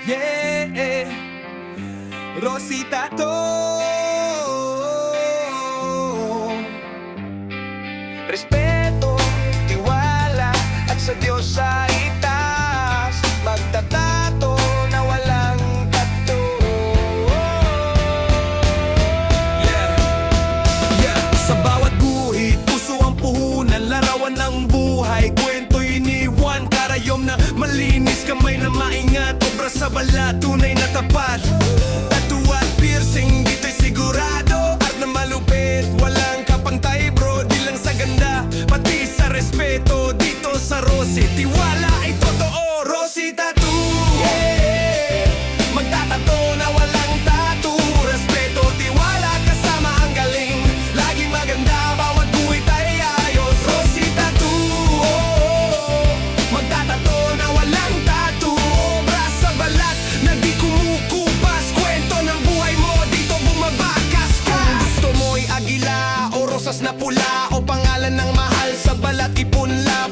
Yeah, Rosita to. Respeto, tiwala, at sa Diyos sa itaas. Magtatato na walang tato. Yeah, yeah. Sa bawat guhit, puso ang puhunan. Larawan ng buhay, kwento'y iniwan. Karayom na malinis, kamay na maingat. Obra sa balat, tunay na tapat. Tattoo at piercing, dito'y sigurado. Art na malupit, walang kapantay bro. Di lang sa ganda, pati sa respeto. Dito sa Rosy, tiwala ay totoo. Rosy Tattoo, yeah. Magtatato na walang tattoo. Respeto, tiwala, kasama ang galing. Laging maganda, bawat guhit ay ayos. Rosy Tattoo, oh. Magtatato na walang tattoo. Obra sa balat na di kumukupas. Kwento ng buhay mo, dito bumabakas ka. Kung gusto mo'y agila o rosas na pula, o pangalan ng mahal sa balat, ipunla.